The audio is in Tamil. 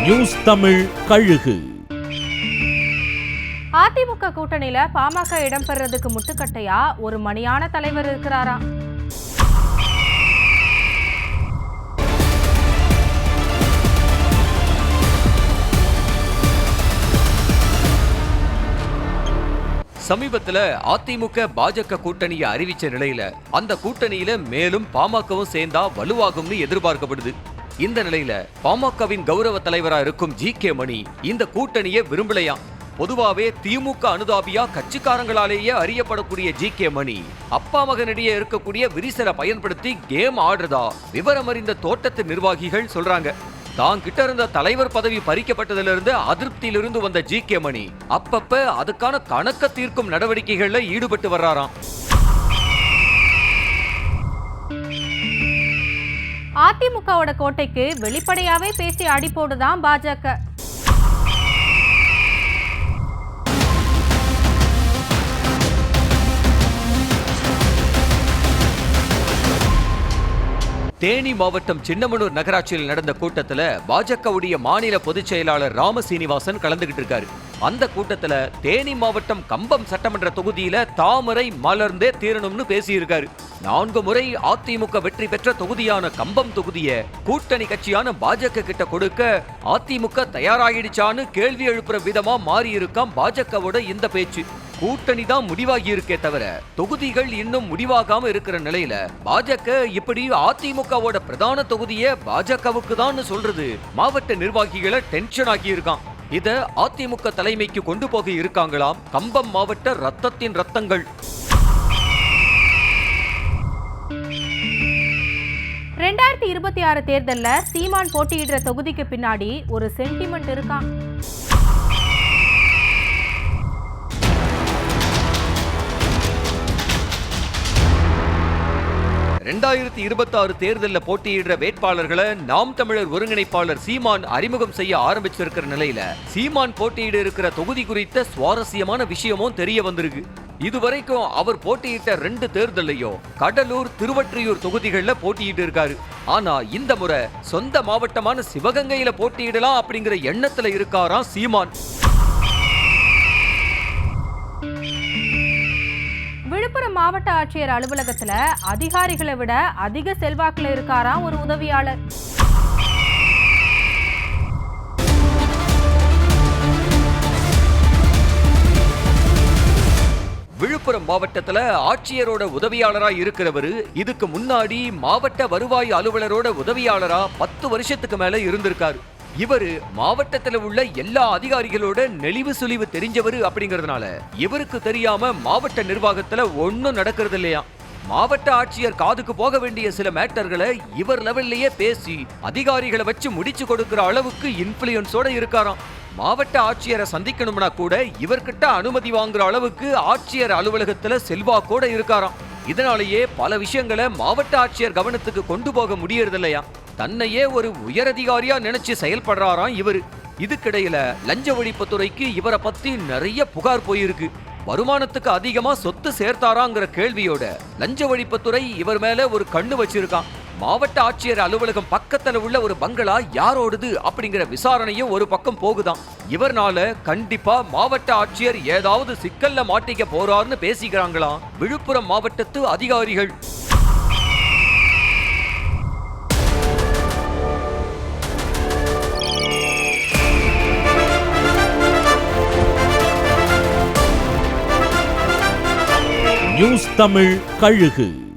நியூஸ் தமிழ் கழுகு. அதிமுக கூட்டணியில பாமக இடம்பெறதுக்கு முட்டுக்கட்டையா ஒரு மணியான தலைவர் இருக்கிறாரா? சமீபத்துல அதிமுக பாஜக கூட்டணியை அறிவிச்ச நிலையில அந்த கூட்டணியில மேலும் பாமகவும் சேர்ந்தா வலுவாகும்னு எதிர்பார்க்கப்படுது. இந்த நிலையில பாமகவின் கௌரவ தலைவரா இருக்கும் ஜி.கே. மணி இந்த கூட்டணியை விரும்பலையாம். பொதுவாவே திமுக அனுதாபியா கட்சிக்காரங்களாலேயே அறியப்படக்கூடிய ஜி.கே. மணி அப்பா மகனிடையே இருக்கக்கூடிய விரிசலை பயன்படுத்தி கேம் ஆடுறதா விவரம் அறிந்த தோட்டத்து நிர்வாகிகள் சொல்றாங்க. தான் கிட்ட இருந்த தலைவர் பதவி பறிக்கப்பட்டதிலிருந்து அதிருப்தியிலிருந்து வந்த ஜி.கே. மணி அப்பப்ப அதுக்கான கணக்க தீர்க்கும் நடவடிக்கைகள்ல ஈடுபட்டு வர்றாராம். அதிமுகவோட கோட்டைக்கு வெளிப்படையாவே பேசி அடி போடுதான் பாஜக. தேனி மாவட்டம் சின்னமனூர் நகராட்சியில் நடந்த கூட்டத்துல பாஜகவுடைய மாநில பொதுச் செயலாளர் ராமசீனிவாசன் கலந்துகிட்டு இருக்காரு. அந்த கூட்டத்துல தேனி மாவட்டம் கம்பம் சட்டமன்ற தொகுதியில தாமரை மலர்ந்தே தீரணும்னு பேசியிருக்காரு. 4 முறை அதிமுக வெற்றி பெற்ற தொகுதியான கம்பம் தொகுதிய கூட்டணி கட்சியான பாஜக கிட்ட கொடுக்க அதிமுக தயாராகிடுச்சான்னு கேள்வி எழுப்புற விதமா மாறி இருக்காம் பாஜகவோட இந்த பேச்சு. கூட்டணி தான் முடிவாகி இருக்கே தவிர தொகுதிகள் இன்னும் முடிவாகாம இருக்கிற நிலையில பாஜக இப்படி அதிமுகவோட பிரதான தொகுதியை பாஜகவுக்கு தான் சொல்றது மாவட்ட நிர்வாகிகளை டென்ஷன் ஆகி இருக்கான். இத அதிமுக தலைமைக்கு கொண்டு போக இருக்காங்களாம் கம்பம் மாவட்ட ரத்தத்தின் ரத்தங்கள். 2026 தேர்தல்ல சீமான் போட்டியிடுற தொகுதிக்கு பின்னாடி ஒரு சென்டிமெண்ட் இருக்கான். ரெண்டாயிரத்தி 26 தேர்தலில் போட்டியிடுற வேட்பாளர்களை நாம் தமிழர் ஒருங்கிணைப்பாளர் சீமான் அறிமுகம் செய்ய ஆரம்பிச்சிருக்கிற நிலையில சீமான் போட்டியிட இருக்கிற தொகுதி குறித்த சுவாரஸ்யமான விஷயமும் தெரிய வந்திருக்கு. இதுவரைக்கும் அவர் போட்டியிட்ட 2 தேர்தலையும் கடலூர், திருவொற்றியூர் தொகுதிகள்ல போட்டியிட்டு இருக்காரு. ஆனா இந்த முறை சொந்த மாவட்டமான சிவகங்கையில போட்டியிடலாம் அப்படிங்கிற எண்ணத்துல இருக்காராம் சீமான். விழுப்புரம் மாவட்ட ஆட்சியர் அலுவலகத்துல அதிகாரிகளை விட அதிக செல்வாக்குல இருக்காராம் ஒரு உதவியாளர். விழுப்புரம் மாவட்டத்துல ஆட்சியரோட உதவியாளரா இருக்கிறவரு இதுக்கு முன்னாடி மாவட்ட வருவாய் அலுவலரோட உதவியாளரா 10 வருஷத்துக்கு மேல இருந்திருக்காரு. இவரு மாவட்டத்துல உள்ள எல்லா அதிகாரிகளோட நெளிவு சுழிவு தெரிஞ்சவரு அப்படிங்கறதுனால இவருக்கு தெரியாம மாவட்ட நிர்வாகத்துல ஒன்னும் நடக்கிறது இல்லையா. மாவட்ட ஆட்சியர் காதுக்கு போக வேண்டிய சில மேட்டர்களை இவர் லெவல்லயே பேசி அதிகாரிகளை வச்சு முடிச்சு கொடுக்கிற அளவுக்கு இன்ஃப்ளூயன்ஸோட இருக்காராம். மாவட்ட ஆட்சியரை சந்திக்கணும்னா கூட இவர்கிட்ட அனுமதி வாங்குற அளவுக்கு ஆட்சியர் அலுவலகத்துல செல்வாக்கோட இருக்காராம். இதனாலேயே பல விஷயங்களை மாவட்ட ஆட்சியர் கவனத்துக்கு கொண்டு போக முடியறது இல்லையா. தன்னையே ஒரு உயரதிகாரியா நினைச்சு செயல்படுறாராம் இவரு. இதுக்கிடையில லஞ்ச ஒழிப்புத்துறைக்கு இவரை பத்தி நிறைய புகார் போயிருக்கு. வருமானத்துக்கு அதிகமா சொத்து சேர்த்தாராங்கிற கேள்வியோட லஞ்ச ஒழிப்புத்துறை இவர் மேல ஒரு கண்ணு வச்சிருக்கான். மாவட்ட ஆட்சியர் அலுவலகம் பக்கத்துல உள்ள ஒரு பங்களா யாரோடுது அப்படிங்கிற விசாரணையும் ஒரு பக்கம் போகுதான். இவர்னால கண்டிப்பா மாவட்ட ஆட்சியர் ஏதாவது சிக்கல்ல மாட்டிக்க போறார்னு பேசிக்கிறாங்களாம் விழுப்புரம் மாவட்டத்து அதிகாரிகள். நியூஸ் தமிழ் கழுகு.